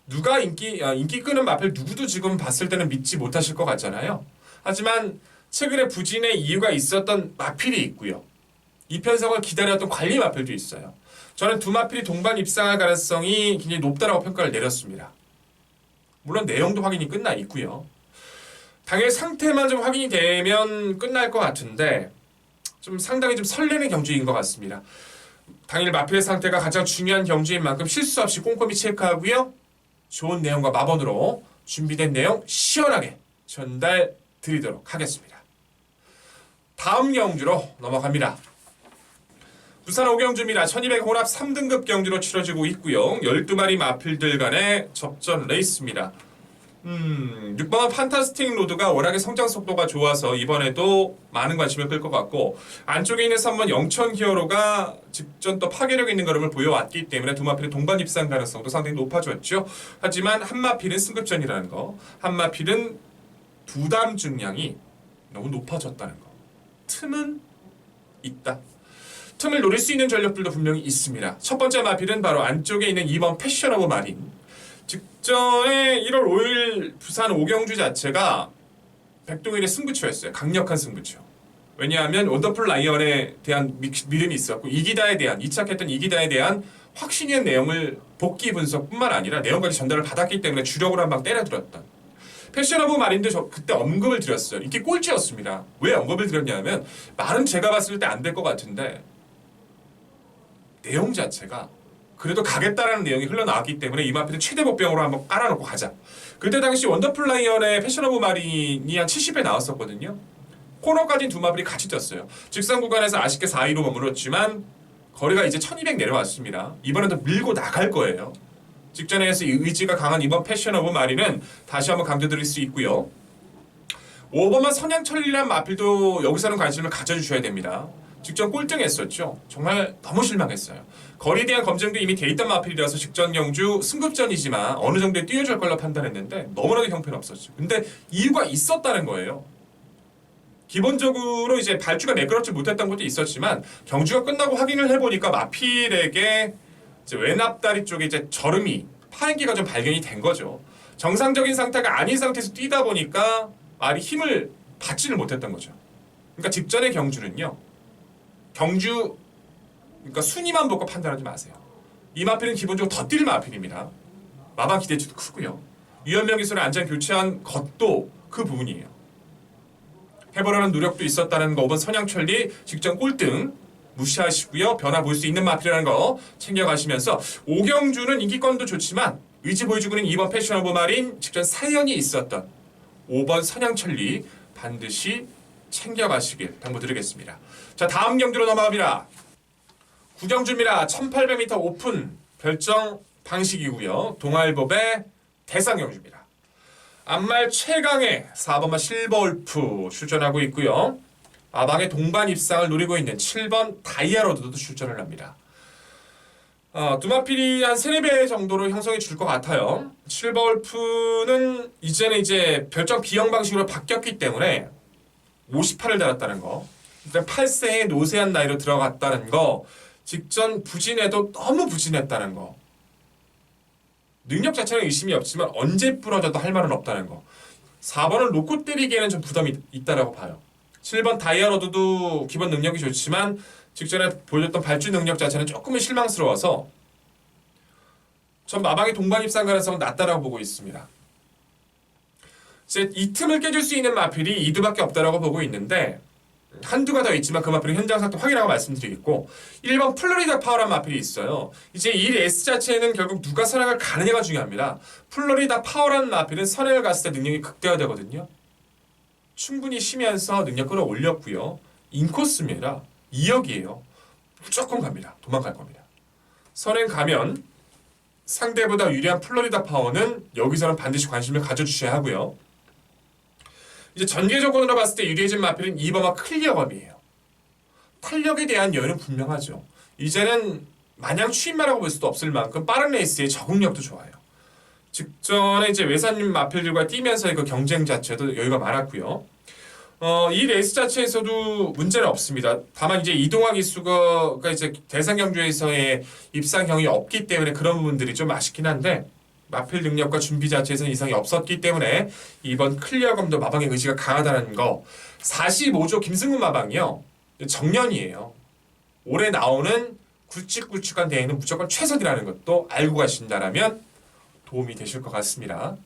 누가 인기 끄는 마필 누구도 지금 봤을 때는 믿지 못하실 것 같잖아요. 하지만 최근에 부진의 이유가 있었던 마필이 있고요. 이 편성을 기다렸던 관리 마필도 있어요. 저는 두 마필이 동반 입상할 가능성이 굉장히 높다라고 평가를 내렸습니다. 물론 내용도 확인이 끝나 있고요. 당일 상태만 좀 확인이 되면 끝날 것 같은데 좀 상당히 좀 설레는 경주인 것 같습니다. 당일 마필의 상태가 가장 중요한 경주인 만큼 실수 없이 꼼꼼히 체크하고요. 좋은 내용과 마번으로 준비된 내용 시원하게 전달 드리도록 하겠습니다. 다음 경주로 넘어갑니다. 부산 5경주입니다. 1200 혼합 3등급 경주로 치러지고 있고요. 12마리 마필들 간의 접전 레이스입니다. 6번은 판타스틱 로드가 워낙에 성장 속도가 좋아서 이번에도 많은 관심을 끌 것 같고, 안쪽에 있는 3번 영천 히어로가 직전 또 파괴력 있는 걸음을 보여왔기 때문에 두 마필의 동반 입상 가능성도 상당히 높아졌죠. 하지만 한 마필은 승급전이라는 거, 한 마필은 부담 중량이 너무 높아졌다는 거, 틈은 있다. 틈을 노릴 수 있는 전력들도 분명히 있습니다. 첫 번째 마필은 바로 안쪽에 있는 2번 패션 오브 마린. 직전에 1월 5일 부산 5경주 자체가 백동일의 승부처였어요. 강력한 승부처. 왜냐하면 원더풀 라이언에 대한 믿음이 있었고, 이기다에 대한, 이착했던 이기다에 대한 확신의 내용을 복귀 분석뿐만 아니라 내용까지 전달을 받았기 때문에 주력으로 한 방 때려들었던 패션 오브 마린도 저 그때 언급을 드렸어요. 이게 꼴찌였습니다. 왜 언급을 드렸냐면, 말은 제가 봤을 때 안 될 것 같은데 내용 자체가 그래도 가겠다라는 내용이 흘러나왔기 때문에 이 마필은 최대 복병으로 한번 깔아놓고 가자. 그때 당시 원더풀 라이언의 패션 오브 마린이 한 70배 나왔었거든요. 코너까지는 두 마필이 같이 뛰었어요. 직선 구간에서 아쉽게 4위로 머물렀지만 거리가 이제 1200 내려왔습니다. 이번엔 더 밀고 나갈 거예요. 직전에서 의지가 강한 이번 패션 오브 마린은 다시 한번 강조드릴 수 있고요. 5번만 선양철이란 마필도 여기서는 관심을 가져주셔야 됩니다. 직전 꼴등했었죠. 정말 너무 실망했어요. 거리에 대한 검증도 이미 돼 있던 마필이라서 직전 경주 승급전이지만 어느 정도에 뛰어줄 걸로 판단했는데 너무나도 형편없었죠. 근데 이유가 있었다는 거예요. 기본적으로 이제 발주가 매끄럽지 못했던 것도 있었지만 경주가 끝나고 확인을 해보니까 마필에게 이제 왼앞다리 쪽에 이제 저름이 파행기가 좀 발견이 된 거죠. 정상적인 상태가 아닌 상태에서 뛰다 보니까 말이 힘을 받지를 못했던 거죠. 그러니까 직전의 경주는요. 그러니까 순위만 보고 판단하지 마세요. 이 마필은 기본적으로 더 뛸 마필입니다. 마방 기대치도 크고요. 유연명 기술을 안전 교체한 것도 그 부분이에요. 해보려는 노력도 있었다는 거 5번 선양철리 직전 꼴등 무시하시고요. 변화 볼 수 있는 마필이라는 거 챙겨가시면서 5경주는 인기권도 좋지만 의지 보여주고 있는 2번 패션 오브 마린 직전 사연이 있었던 5번 선양철리 반드시 챙겨가시길 당부드리겠습니다. 자, 다음 경주로 넘어갑니다. 9경주입니다. 1800m 오픈 결정 방식이고요. 동아일보배 대상경주입니다. 안말 최강의 4번마 실버울프 출전하고 있고요. 아방의 동반 입상을 노리고 있는 7번 다이아로드도 출전을 합니다. 두 마필이 한 3, 4배 정도로 형성해 줄 것 같아요. 실버울프는 이제는 이제 별점 비형 방식으로 바뀌었기 때문에 58을 달았다는 거, 일단 8세의 노세한 나이로 들어갔다는 거, 직전 부진해도 너무 부진했다는 거, 능력 자체는 의심이 없지만 언제 부러져도 할 말은 없다는 거, 4번을 놓고 때리기에는 좀 부담이 있다라고 봐요. 7번 다이아로드도 기본 능력이 좋지만 직전에 보여줬던 발주 능력 자체는 조금은 실망스러워서 전 마방의 동반 입상 가능성은 낮다라고 보고 있습니다. 이제 이 틈을 깨줄 수 있는 마필이 이두밖에 없다라고 보고 있는데 한두가 더 있지만 그 마필은 현장 상태 확인하고 말씀드리겠고, 1번 플로리다 파워란 마필이 있어요. 이제 이 레이스 자체는 결국 누가 선행을 가느냐가 중요합니다. 플로리다 파워란 마필은 선행을 갔을 때 능력이 극대화되거든요. 충분히 쉬면서 능력 끌어올렸고요. 인코스입니다. 2역이에요. 무조건 갑니다. 도망갈 겁니다. 선행 가면 상대보다 유리한 플로리다 파워는 여기서는 반드시 관심을 가져주셔야 하고요. 이제 전개적으로 봤을 때 유리해진 마필은 2번과 클리어검이에요. 탄력에 대한 여유는 분명하죠. 이제는 마냥 추임마라고 볼 수도 없을 만큼 빠른 레이스의 적응력도 좋아요. 직전에 이제 외산님 마필들과 뛰면서의 그 경쟁 자체도 여유가 많았고요. 이 레이스 자체에서도 문제는 없습니다. 다만 이제 이동화 기수가 이제 대상 경주에서의 입상형이 없기 때문에 그런 부분들이 좀 아쉽긴 한데, 마필 능력과 준비 자체에서는 이상이 없었기 때문에 이번 클리어검도 마방의 의지가 강하다는 거. 45조 김승훈 마방이요. 정년이에요. 올해 나오는 굵직굵직한 대회는 무조건 최선이라는 것도 알고 가신다라면 도움이 되실 것 같습니다.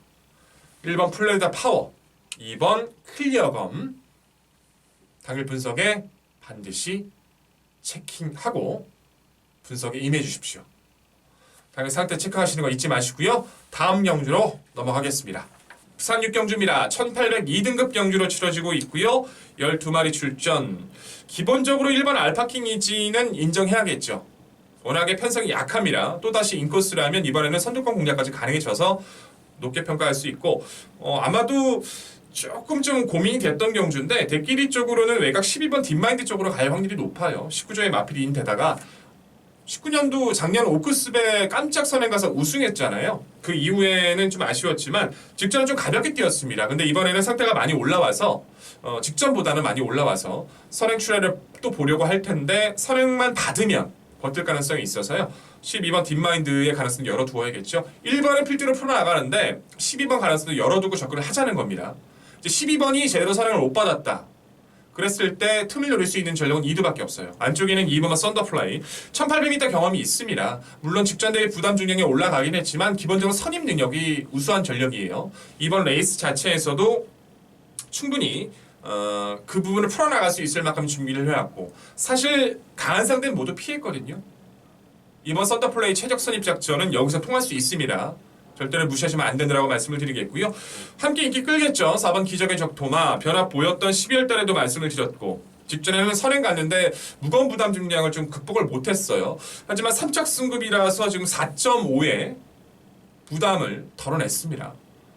1번 플레이다 파워, 2번 클리어검. 당일 분석에 반드시 체킹하고 분석에 임해 주십시오. 당일 상태 체크하시는 거 잊지 마시고요. 다음 경주로 넘어가겠습니다. 부산 6경주입니다. 1802등급 경주로 치러지고 있고요. 12마리 출전. 기본적으로 1번 알파킹 이지는 인정해야겠죠. 워낙에 편성이 약합니다. 또다시 인코스라면 이번에는 선두권 공략까지 가능해져서 높게 평가할 수 있고 아마도 조금 좀 고민이 됐던 경주인데 대끼리 쪽으로는 외곽 12번 딥마인드 쪽으로 갈 확률이 높아요. 19조의 마필인 데다가 19년도 작년 오크스배 깜짝 선행 가서 우승했잖아요. 그 이후에는 좀 아쉬웠지만 직전은 좀 가볍게 뛰었습니다. 근데 이번에는 상태가 많이 올라와서 직전보다는 많이 올라와서 선행 출하를 또 보려고 할 텐데 선행만 받으면 버틸 가능성이 있어서요. 12번 딥마인드의 가능성을 열어두어야겠죠. 1번은 필드로 풀어나가는데 12번 가능성도 열어두고 접근을 하자는 겁니다. 이제 12번이 제대로 선행을 못 받았다. 그랬을 때 틈을 노릴 수 있는 전력은 2두밖에 없어요. 안쪽에는 2번과 썬더플라이 1800m 경험이 있습니다. 물론 직전 대회 부담 중량에 올라가긴 했지만 기본적으로 선임 능력이 우수한 전력이에요. 이번 레이스 자체에서도 충분히 그 부분을 풀어나갈 수 있을 만큼 준비를 해왔고 사실 강한 상대는 모두 피했거든요. 이번 썬더플레이 최적 선입 작전은 여기서 통할 수 있습니다. 절대로 무시하시면 안 되느라고 말씀을 드리겠고요. 함께 인기 끌겠죠. 4번 기적의 적토마 변화 보였던 12월 달에도 말씀을 드렸고 직전에는 선행 갔는데 무거운 부담 중량을 좀 극복을 못했어요. 하지만 3척 승급이라서 지금 4.5의 부담을 덜어냈습니다.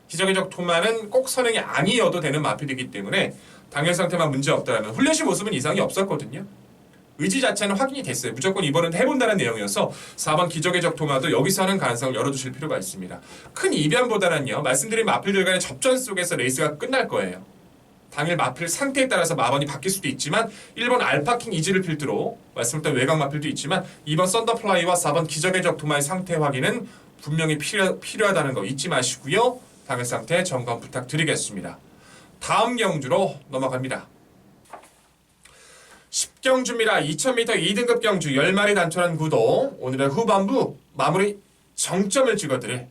기적의 적토마는 꼭 선행이 아니어도 되는 마필이기 때문에 당일 상태만 문제 없다라면 훈련시 모습은 이상이 없었거든요. 의지 자체는 확인이 됐어요. 무조건 이번은 해본다는 내용이어서 4번 기적의 적토마도 여기서 하는 가능성을 열어두실 필요가 있습니다. 큰 이변보다는요. 말씀드린 마필들 간의 접전 속에서 레이스가 끝날 거예요. 당일 마필 상태에 따라서 마번이 바뀔 수도 있지만 1번 알파킹 이지를 필두로 말씀드린 외곽 마필도 있지만 2번 썬더플라이와 4번 기적의 적토마의 상태 확인은 분명히 필요하다는 거 잊지 마시고요. 당일 상태 점검 부탁드리겠습니다. 다음 경주로 넘어갑니다. 10경주입니다. 2000m 2등급 경주 10마리 단촐한 구도. 오늘의 후반부 마무리 정점을 찍어드릴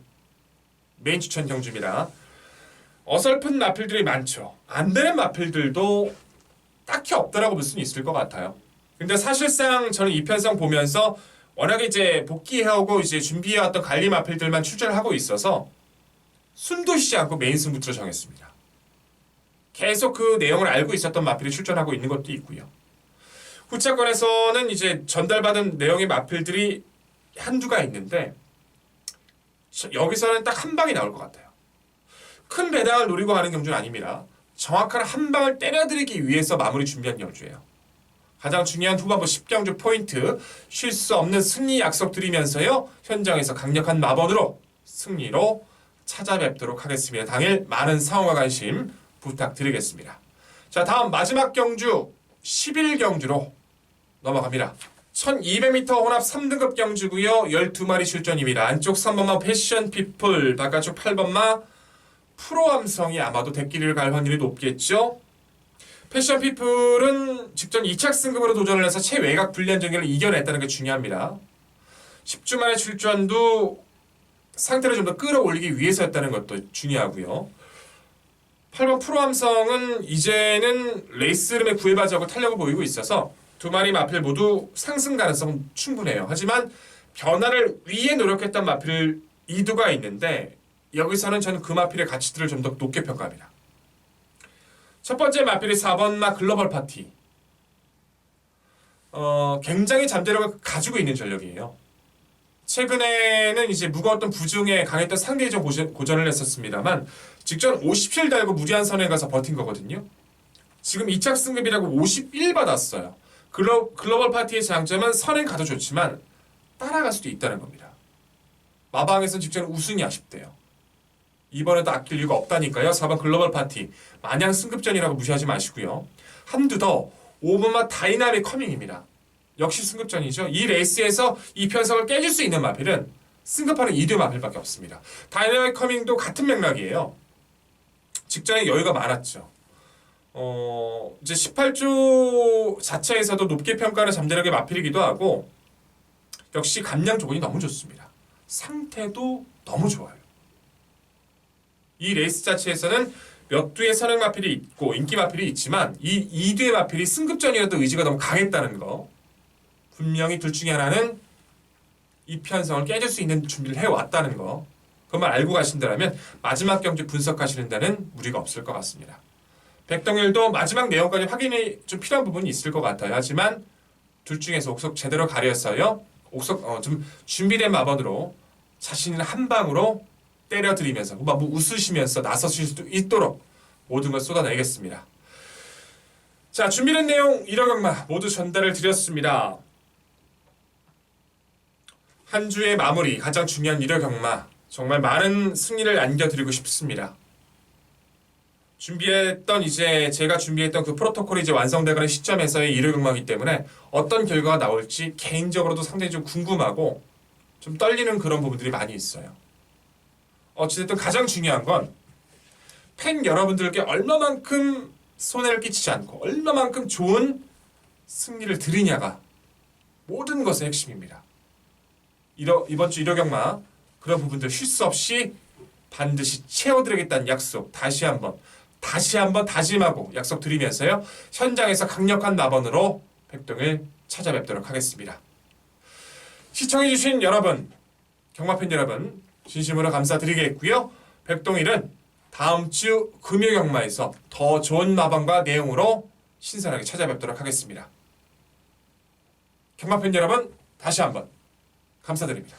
메인 추천 경주입니다. 어설픈 마필들이 많죠. 안 되는 마필들도 딱히 없더라고 볼 수는 있을 것 같아요. 근데 사실상 저는 이 편성 보면서 워낙에 이제 복귀해오고 이제 준비해왔던 관리 마필들만 출전을 하고 있어서 숨도 쉬지 않고 메인 승부처로 정했습니다. 계속 그 내용을 알고 있었던 마필이 출전하고 있는 것도 있고요. 후차권에서는 이제 전달받은 내용의 마필들이 한두가 있는데 여기서는 딱 한 방이 나올 것 같아요. 큰 배당을 노리고 가는 경주는 아닙니다. 정확한 한 방을 때려드리기 위해서 마무리 준비한 경주예요. 가장 중요한 후반부 10경주 포인트 쉴 수 없는 승리 약속 드리면서요. 현장에서 강력한 마번으로 승리로 찾아뵙도록 하겠습니다. 당일 많은 사랑과 관심 부탁드리겠습니다. 자, 다음 마지막 경주 11경주로 넘어갑니다. 1200m 혼합 3등급 경주고요. 12마리 출전입니다. 안쪽 3번마 패션 피플, 바깥쪽 8번마 프로 함성이 아마도 대끼리를 갈 확률이 높겠죠. 패션 피플은 직전 2착 승급으로 도전을 해서 최외곽 불리한 전개를 이겨냈다는 게 중요합니다. 10주 만의 출전도 상태를 좀 더 끌어올리기 위해서였다는 것도 중요하고요. 8번 프로 함성은 이제는 레이스 흐름에 구애받지 않고 탄력을 보이고 있어서 두 마리 마필 모두 상승 가능성은 충분해요. 하지만 변화를 위해 노력했던 마필 2두가 있는데 여기서는 저는 그 마필의 가치들을 좀 더 높게 평가합니다. 첫 번째 마필이 4번마 글로벌 파티. 굉장히 잠재력을 가지고 있는 전력이에요. 최근에는 이제 무거웠던 부중에 강했던 상대에 좀 고전을 했었습니다만 직전 57 달고 무리한 선에 가서 버틴 거거든요. 지금 2착 승급이라고 51 받았어요. 글로벌 파티의 장점은 선행 가도 좋지만 따라갈 수도 있다는 겁니다. 마방에서는 직전 우승이 아쉽대요. 이번에도 아낄 이유가 없다니까요. 4번 글로벌 파티 마냥 승급전이라고 무시하지 마시고요. 한두 더 5번마 다이나믹 커밍입니다. 역시 승급전이죠. 이 레이스에서 이 편성을 깨줄 수 있는 마필은 승급하는 2두 마필밖에 없습니다. 다이나믹 커밍도 같은 맥락이에요. 직전에 여유가 많았죠. 이제 18조 자체에서도 높게 평가하는 잠재력의 마필이기도 하고 역시 감량 조건이 너무 좋습니다. 상태도 너무 좋아요. 이 레이스 자체에서는 몇 두의 선행 마필이 있고 인기 마필이 있지만 이 2두의 마필이 승급전이라도 의지가 너무 강했다는 거. 분명히 둘 중에 하나는 이 편성을 깨줄 수 있는 준비를 해왔다는 거. 그것만 알고 가신다면 마지막 경기 분석하시는 데는 무리가 없을 것 같습니다. 백동일도 마지막 내용까지 확인이 좀 필요한 부분이 있을 것 같아요. 하지만 둘 중에서 옥석 제대로 가렸어요. 옥석 좀 준비된 마번으로 자신을 한 방으로 때려드리면서 막 웃으시면서 나서실 수 있도록 모든 걸 쏟아내겠습니다. 자, 준비된 내용 1화 경마 모두 전달을 드렸습니다. 한 주의 마무리 가장 중요한 1화 경마 정말 많은 승리를 안겨드리고 싶습니다. 제가 준비했던 그 프로토콜이 이제 완성되는 시점에서의 1화 경마이기 때문에 어떤 결과가 나올지 개인적으로도 상당히 좀 궁금하고 좀 떨리는 그런 부분들이 많이 있어요. 어찌됐든 가장 중요한 건 팬 여러분들께 얼마만큼 손해를 끼치지 않고 얼마만큼 좋은 승리를 드리냐가 모든 것의 핵심입니다. 이번 주 1화 경마 그런 부분들 실수 없이 반드시 채워드리겠다는 약속 다시 한번 다짐하고 약속드리면서요. 현장에서 강력한 마번으로 백동일 찾아뵙도록 하겠습니다. 시청해주신 여러분, 경마팬 여러분 진심으로 감사드리겠고요. 백동일은 다음 주 금요 경마에서 더 좋은 마번과 내용으로 신선하게 찾아뵙도록 하겠습니다. 경마팬 여러분 다시 한번 감사드립니다.